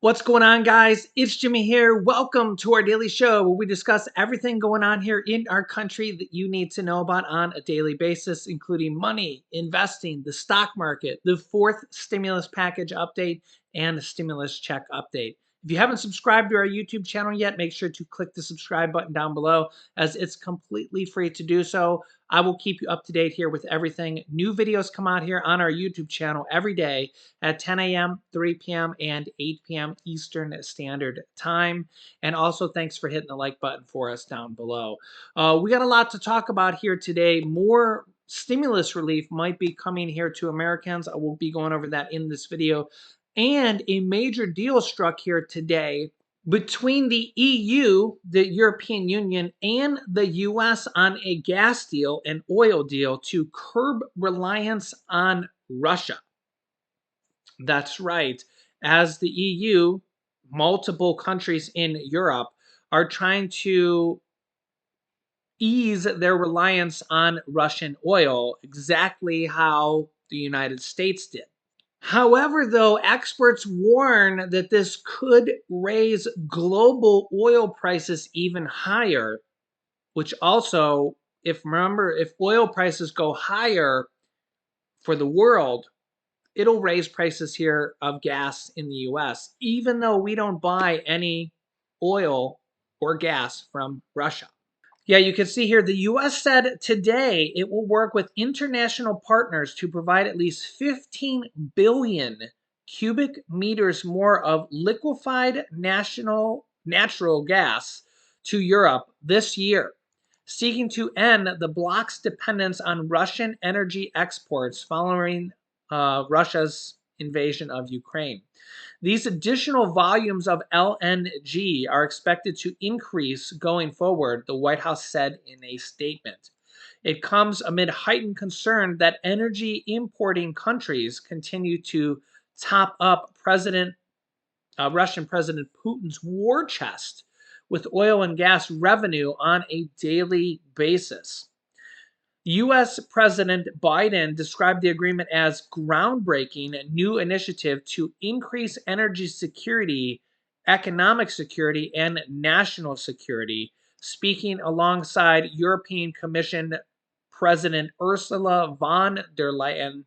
What's going on, guys? It's Jimmy here. Welcome to our daily show where we discuss everything going on here in our country that you need to know about on a daily basis, including money, investing, the stock market, the fourth stimulus package update, and the stimulus check update. If you haven't subscribed to our YouTube channel yet, make sure to click the subscribe button down below as it's completely free to do so. I will keep you up to date here with everything. New videos come out here on our YouTube channel every day at 10 a.m., 3 p.m., and 8 p.m. Eastern Standard Time. And also, thanks for hitting the like button for us down below. We got a lot to talk about here today. More stimulus relief might be coming here to Americans. I will be going over that in this video. And a major deal struck here today between the EU, the European Union, and the US on a gas deal and oil deal to curb reliance on Russia. That's right. As the EU, multiple countries in Europe are trying to ease their reliance on Russian oil, exactly how the United States did. However, though, experts warn that this could raise global oil prices even higher, which also, if oil prices go higher for the world, it'll raise prices here of gas in the US, even though we don't buy any oil or gas from Russia. Yeah, you can see here the US said today it will work with international partners to provide at least 15 billion cubic meters more of liquefied natural gas to Europe this year, seeking to end the bloc's dependence on Russian energy exports following Russia's invasion of Ukraine. These additional volumes of LNG are expected to increase going forward, the White House said in a statement. It comes amid heightened concern that energy importing countries continue to top up Russian President Putin's war chest with oil and gas revenue on a daily basis. U.S. President Biden described the agreement as groundbreaking new initiative to increase energy security, economic security, and national security, speaking alongside European Commission President Ursula von der Leyen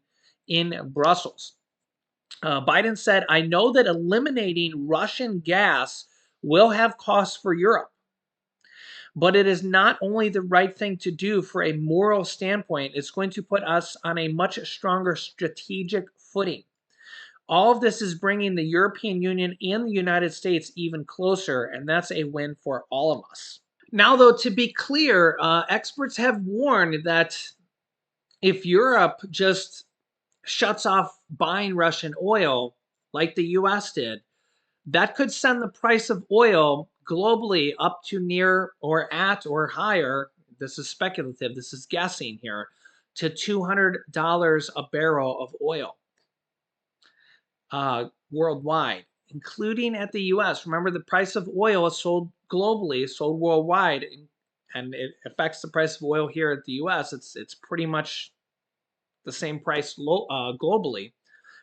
in Brussels. Biden said, "I know that eliminating Russian gas will have costs for Europe. But it is not only the right thing to do for a moral standpoint, it's going to put us on a much stronger strategic footing. All of this is bringing the European Union and the United States even closer, and that's a win for all of us." Now, though, to be clear, experts have warned that if Europe just shuts off buying Russian oil, like the US did, that could send the price of oil globally up to near or at or higher. This is speculative, this is guessing here, to $200 a barrel of oil worldwide, including at the US. Remember, the price of oil is sold globally, sold worldwide, and it affects the price of oil here at the US. It's pretty much the same price globally.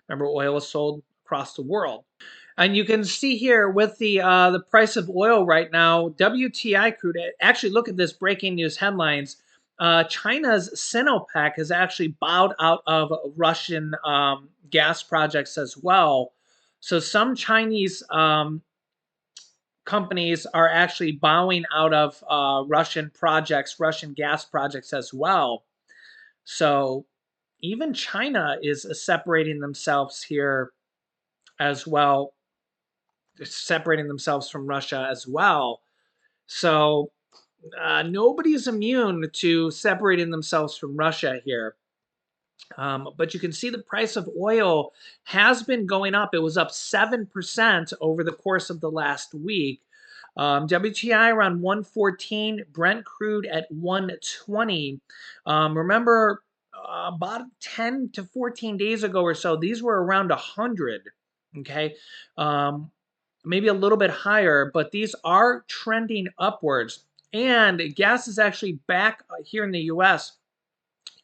Remember, oil is sold across the world. And you can see here with the price of oil right now, WTI crude. Actually, look at this breaking news headlines. China's Sinopec has actually bowed out of Russian gas projects as well. So some Chinese companies are actually bowing out of Russian projects, Russian gas projects as well. So even China is separating themselves here as well, separating themselves from Russia as well. So nobody's immune to separating themselves from Russia here. But you can see the price of oil has been going up. It was up 7% over the course of the last week. WTI around 114, Brent crude at 120. Remember, about 10 to 14 days ago or so, these were around 100. Okay. Maybe a little bit higher, but these are trending upwards. And gas is actually back here in the US.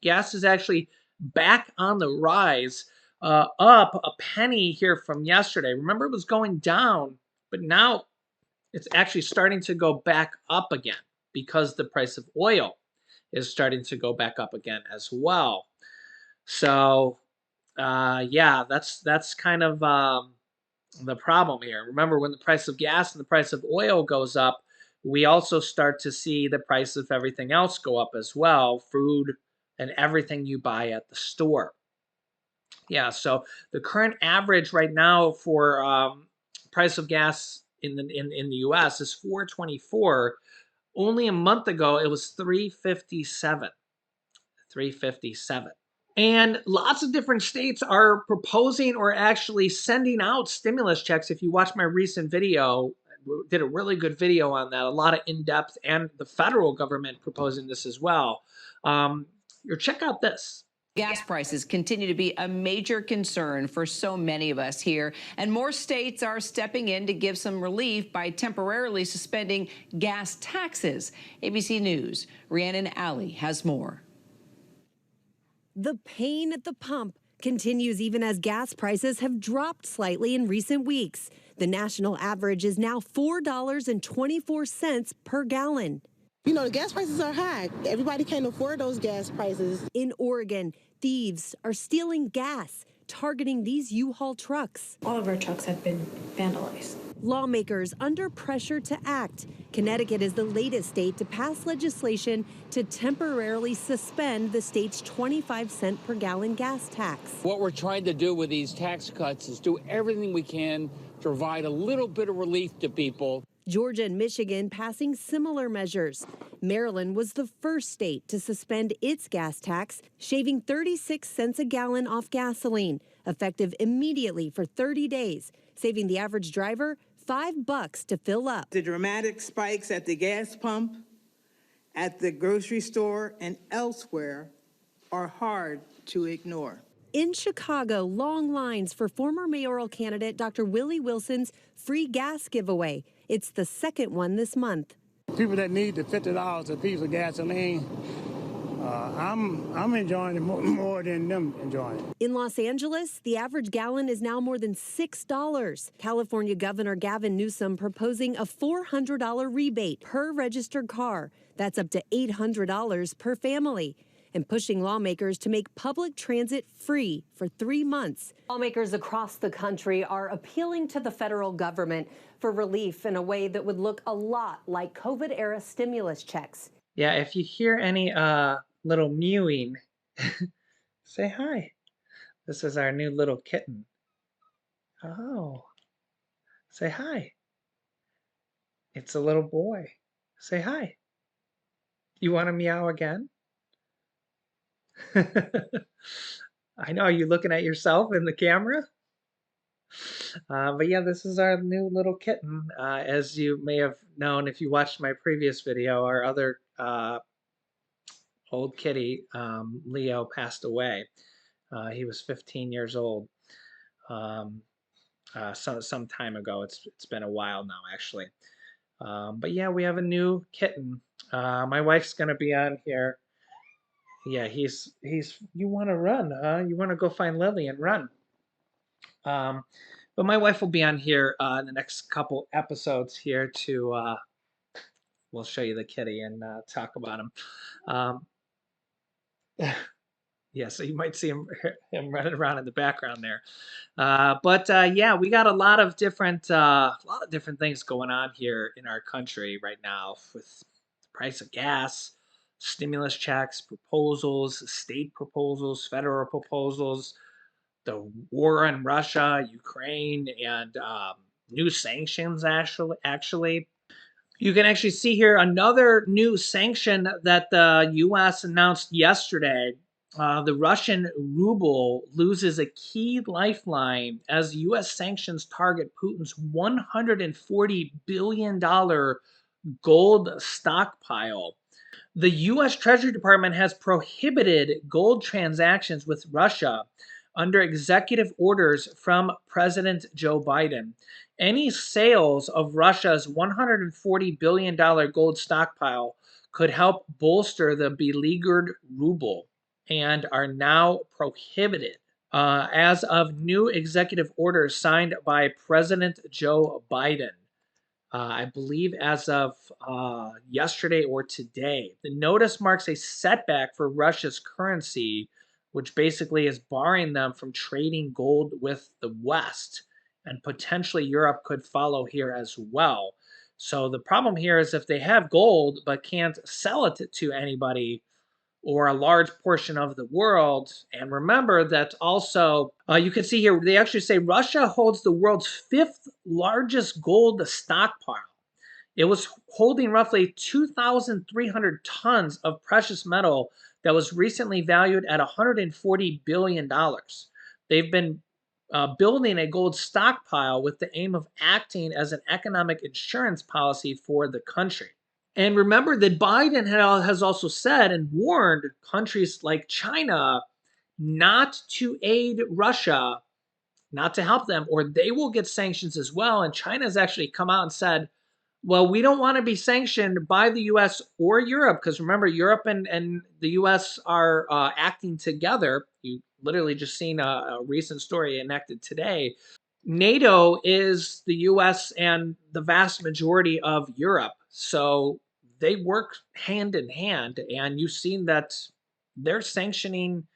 Gas is actually back on the rise. up a penny here from yesterday. Remember, it was going down, but now it's actually starting to go back up again because the price of oil is starting to go back up again as well. So, yeah, that's kind of the problem here. Remember, when the price of gas and the price of oil goes up, we also start to see the price of everything else go up as well, food and everything you buy at the store. Yeah, so the current average right now for price of gas in the U.S. is 4.24. Only a month ago, it was 3.57. 3.57. And lots of different states are proposing or actually sending out stimulus checks. If you watch my recent video, did a really good video on that, a lot of in-depth, and the federal government proposing this as well. Or check out this. Gas prices continue to be a major concern for so many of us here, and more states are stepping in to give some relief by temporarily suspending gas taxes. ABC News' Rhiannon Alley has more. The pain at the pump continues even as gas prices have dropped slightly in recent weeks. The national average is now $4.24 per gallon. You know, the gas prices are high. Everybody can't afford those gas prices. In Oregon, thieves are stealing gas, targeting these U-Haul trucks. All of our trucks have been vandalized. Lawmakers under pressure to act. Connecticut is the latest state to pass legislation to temporarily suspend the state's 25-cent per gallon gas tax. What we're trying to do with these tax cuts is do everything we can to provide a little bit of relief to people. Georgia and Michigan passing similar measures. Maryland was the first state to suspend its gas tax, shaving 36 cents a gallon off gasoline, effective immediately for 30 days, saving the average driver $5 to fill up. The dramatic spikes at the gas pump, at the grocery store, and elsewhere are hard to ignore. In Chicago, long lines for former mayoral candidate Dr. Willie Wilson's free gas giveaway. It's the second one this month. People that need the $50 a piece of gasoline, I'm enjoying it more than them enjoying it. In Los Angeles, the average gallon is now more than $6. California Governor Gavin Newsom proposing a $400 rebate per registered car. That's up to $800 per family. And pushing lawmakers to make public transit free for 3 months. Lawmakers across the country are appealing to the federal government for relief in a way that would look a lot like COVID-era stimulus checks. Yeah, if you hear any little mewing, say hi. This is our new little kitten. Oh, say hi. It's a little boy. Say hi. You want to meow again? I know, are you looking at yourself in the camera? But yeah, this is our new little kitten. As you may have known if you watched my previous video, our other old kitty, Leo, passed away. He was 15 years old some time ago. It's been a while now, actually. But yeah, we have a new kitten. My wife's gonna be on here. Yeah, he's you want to run, huh? You want to go find Lily and run. But my wife will be on here in the next couple episodes here to we'll show you the kitty and talk about him. Yeah, so you might see him running around in the background there. But yeah, we got a lot of different things going on here in our country right now with the price of gas, stimulus checks, proposals, state proposals, federal proposals, the war in Russia, Ukraine, and new sanctions actually. You can actually see here another new sanction that the U.S. announced yesterday. The Russian ruble loses a key lifeline as U.S. sanctions target Putin's $140 billion gold stockpile. The U.S. Treasury Department has prohibited gold transactions with Russia under executive orders from President Joe Biden. Any sales of Russia's $140 billion gold stockpile could help bolster the beleaguered ruble and are now prohibited. as of new executive orders signed by President Joe Biden. I believe as of yesterday or today. The notice marks a setback for Russia's currency, which basically is barring them from trading gold with the West. And potentially Europe could follow here as well. So the problem here is if they have gold but can't sell it to anybody, or a large portion of the world. And remember that also, you can see here, they actually say Russia holds the world's fifth largest gold stockpile. It was holding roughly 2,300 tons of precious metal that was recently valued at $140 billion. They've been building a gold stockpile with the aim of acting as an economic insurance policy for the country. And remember that Biden has also said and warned countries like China not to aid Russia, not to help them, or they will get sanctions as well. And China has actually come out and said, well, we don't want to be sanctioned by the US or Europe, because remember, Europe and the US are acting together. You literally just seen a recent story enacted today. NATO is the US and the vast majority of Europe. So they work hand in hand. And you've seen that they're sanctioning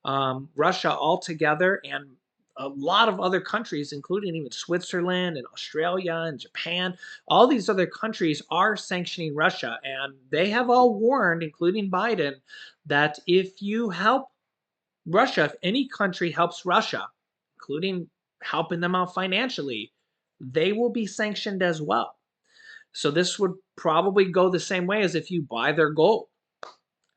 Russia altogether, and a lot of other countries, including even Switzerland and Australia and Japan. All these other countries are sanctioning Russia. And they have all warned, including Biden, that if you help Russia, if any country helps Russia, including helping them out financially, they will be sanctioned as well. So this would probably go the same way as if you buy their gold.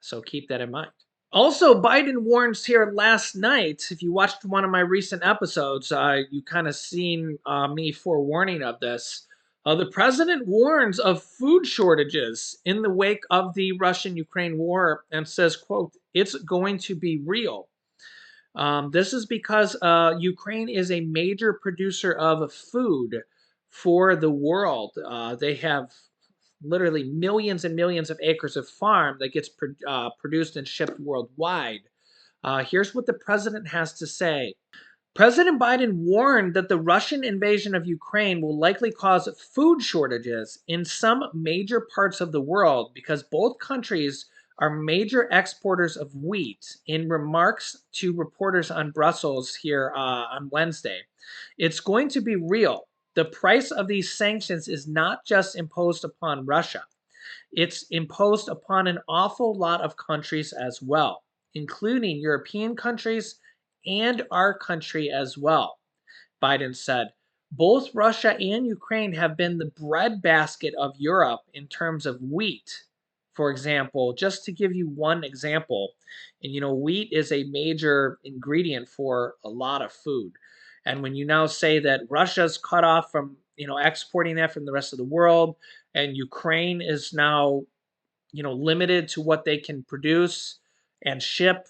So keep that in mind. Also, Biden warns here last night. If you watched one of my recent episodes, you kind of seen me forewarning of this. The president warns of food shortages in the wake of the Russian-Ukraine war and says, quote, "It's going to be real." This is because Ukraine is a major producer of food for the world. They have literally millions and millions of acres of farm that gets produced and shipped worldwide. Here's what the president has to say. President Biden warned that the Russian invasion of Ukraine will likely cause food shortages in some major parts of the world because both countries are major exporters of wheat, in remarks to reporters on Brussels here on Wednesday. It's going to be real. The price of these sanctions is not just imposed upon Russia. It's imposed upon an awful lot of countries as well, including European countries and our country as well, Biden said. Both Russia and Ukraine have been the breadbasket of Europe in terms of wheat, for example, just to give you one example. And wheat is a major ingredient for a lot of food. And when you now say that Russia's cut off from, exporting that from the rest of the world, and Ukraine is now, limited to what they can produce and ship.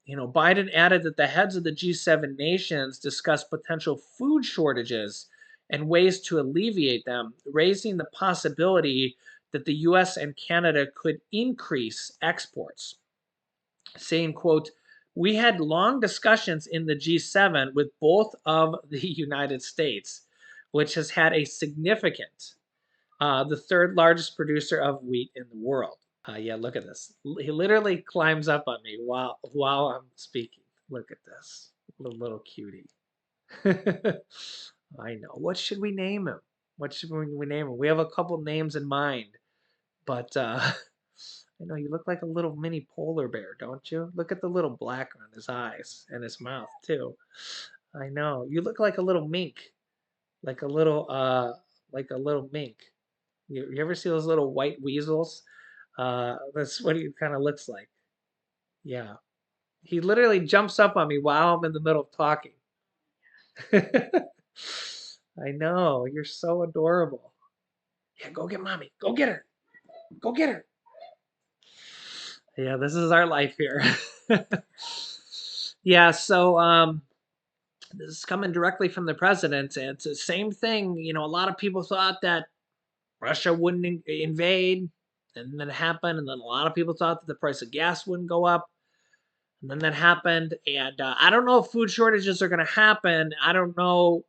Biden added that the heads of the G7 nations discussed potential food shortages and ways to alleviate them, raising the possibility that the US and Canada could increase exports, saying, quote, "We had long discussions in the G7 with both of the United States, which has had a significant, the third largest producer of wheat in the world." Yeah, look at this. He literally climbs up on me while I'm speaking. Look at this. Little cutie. I know. What should we name him? What should we name him? We have a couple names in mind. But I know you look like a little mini polar bear, don't you? Look at the little black on his eyes and his mouth too. I know. You look like a little mink. Like a little mink. You ever see those little white weasels? That's what he kind of looks like. Yeah. He literally jumps up on me while I'm in the middle of talking. I know. You're so adorable. Yeah, go get mommy. Go get her. Go get her. Yeah, this is our life here. Yeah, so this is coming directly from the president. And it's the same thing. A lot of people thought that Russia wouldn't invade, and then it happened. And then a lot of people thought that the price of gas wouldn't go up. And then that happened, and I don't know if food shortages are going to happen. I don't know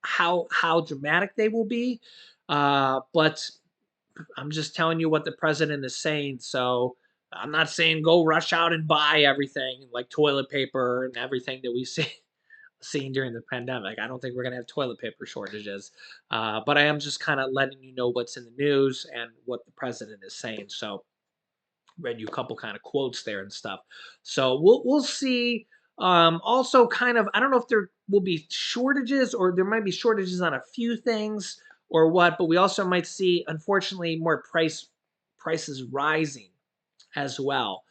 how dramatic they will be, but I'm just telling you what the president is saying. So I'm not saying go rush out and buy everything like toilet paper and everything that we see seen during the pandemic. I don't think we're going to have toilet paper shortages, but I am just kind of letting you know what's in the news and what the president is saying. So read you a couple kind of quotes there and stuff. So we'll see. Also, kind of, I don't know if there will be shortages or there might be shortages on a few things or what, but we also might see, unfortunately, more prices rising as well.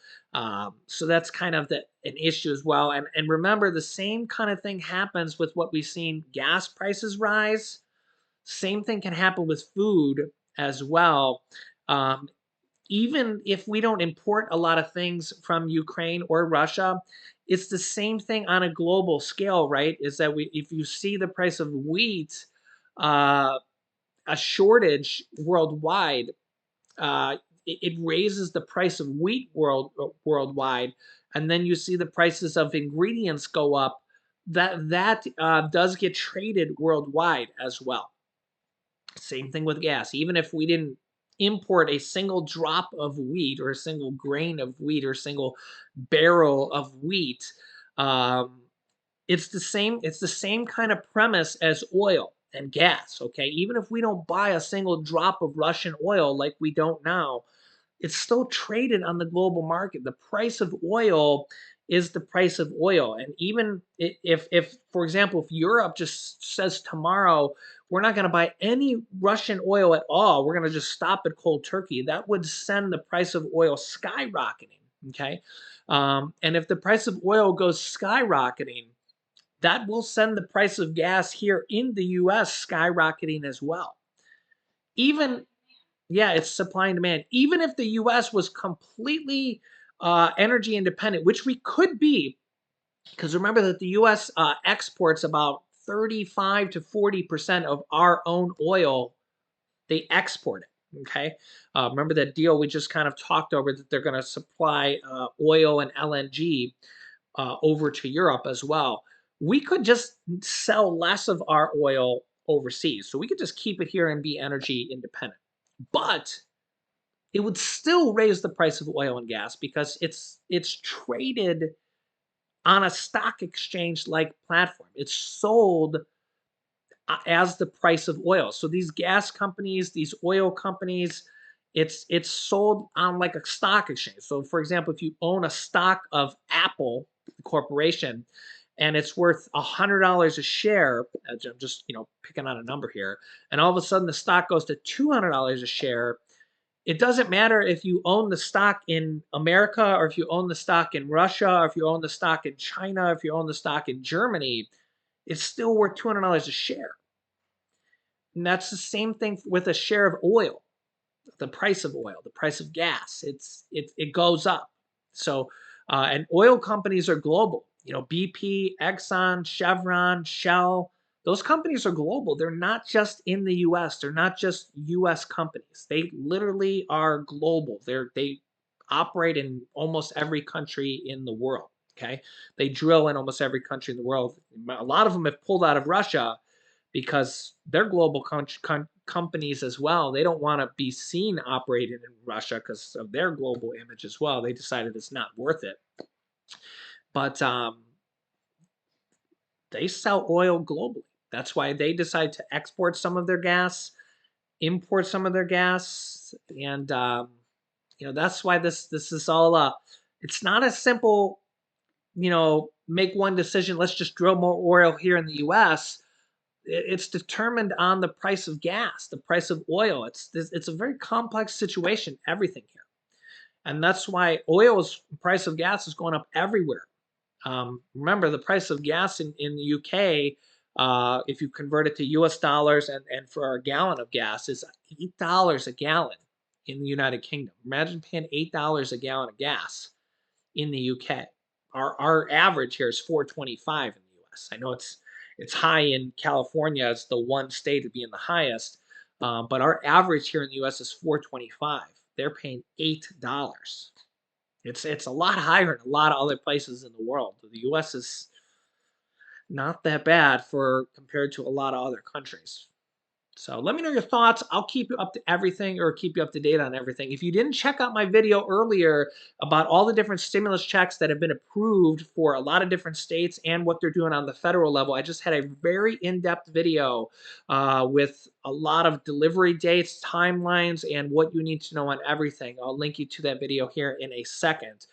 So that's kind of an issue as well. And remember, the same kind of thing happens with what we've seen gas prices rise. Same thing can happen with food as well. Um, Even if we don't import a lot of things from Ukraine or Russia, it's the same thing on a global scale, right? Is that if you see the price of wheat, uh, a shortage worldwide, it raises the price of wheat worldwide, and then you see the prices of ingredients go up. That does get traded worldwide as well. Same thing with gas. Even if we didn't import a single drop of wheat or a single grain of wheat or a single barrel of wheat, um, it's the same kind of premise as oil and gas. Okay, even if we don't buy a single drop of Russian oil like we don't now, it's still traded on the global market. The price of oil is the price of oil. And even if for example, if Europe just says tomorrow, we're not going to buy any Russian oil at all, we're going to just stop at cold turkey, that would send the price of oil skyrocketing. Okay. And if the price of oil goes skyrocketing, that will send the price of gas here in the US skyrocketing as well. Even yeah, it's supply and demand. Even if the US was completely energy independent, which we could be, because remember that the US exports about 35 to 40% of our own oil, they export it. Okay. Remember that deal we just kind of talked over that they're going to supply oil and LNG over to Europe as well. We could just sell less of our oil overseas. So we could just keep it here and be energy independent. But it would still raise the price of oil and gas because it's traded on a stock exchange like platform. It's sold as the price of oil. So these gas companies, these oil companies, it's sold on like a stock exchange. So for example, if you own a stock of Apple Corporation and it's worth $100 a share, I'm just picking on a number here, and all of a sudden the stock goes to $200 a share, it doesn't matter if you own the stock in America or if you own the stock in Russia or if you own the stock in China, if you own the stock in Germany, it's still worth $200 a share. And that's the same thing with a share of oil, the price of oil, the price of gas. It goes up. So and oil companies are global. BP, Exxon, Chevron, Shell. Those companies are global. They're not just in the U.S. They're not just U.S. companies. They literally are global. They operate in almost every country in the world. Okay, they drill in almost every country in the world. A lot of them have pulled out of Russia because they're global companies as well. They don't want to be seen operating in Russia because of their global image as well. They decided it's not worth it. But they sell oil globally. That's why they decide to export some of their gas, import some of their gas, and that's why this is all. It's not a simple, make one decision. Let's just drill more oil here in the U.S. It's determined on the price of gas, the price of oil. It's a very complex situation, everything here. And that's why oil's price of gas is going up everywhere. Remember, the price of gas in the UK, if you convert it to US dollars and for a gallon of gas, is $8 a gallon in the United Kingdom. Imagine paying $8 a gallon of gas in the UK. Our average here is 4.25 in the US. I know it's high in California as the one state to be in the highest, but our average here in the US is 4.25. They're paying $8. It's a lot higher in a lot of other places in the world. The U.S. is not that bad for compared to a lot of other countries. So let me know your thoughts. I'll keep you up to everything or keep you up to date on everything. If you didn't check out my video earlier about all the different stimulus checks that have been approved for a lot of different states and what they're doing on the federal level, I just had a very in-depth video with a lot of delivery dates, timelines, and what you need to know on everything. I'll link you to that video here in a second.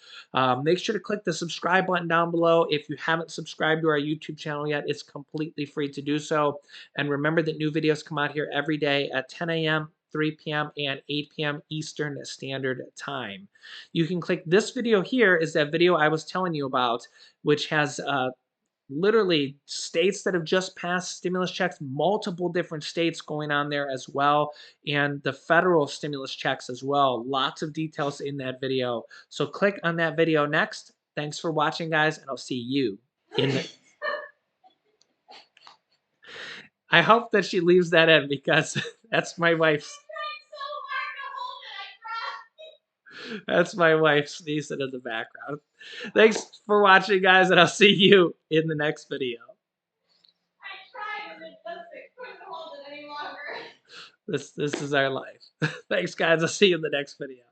Make sure to click the subscribe button down below. If you haven't subscribed to our YouTube channel yet, it's completely free to do so. And remember that new videos come out here every day at 10 a.m., 3 p.m., and 8 p.m. Eastern Standard Time. You can click this video here is that video I was telling you about, which has literally states that have just passed stimulus checks, multiple different states going on there as well, and the federal stimulus checks as well. Lots of details in that video. So click on that video next. Thanks for watching, guys, and I'll see you in the... I hope that she leaves that in because that's my wife's. That's my wife sneezing in the background. Thanks for watching, guys, and I'll see you in the next video. I tried and it couldn't hold it any longer. This is our life. Thanks, guys. I'll see you in the next video.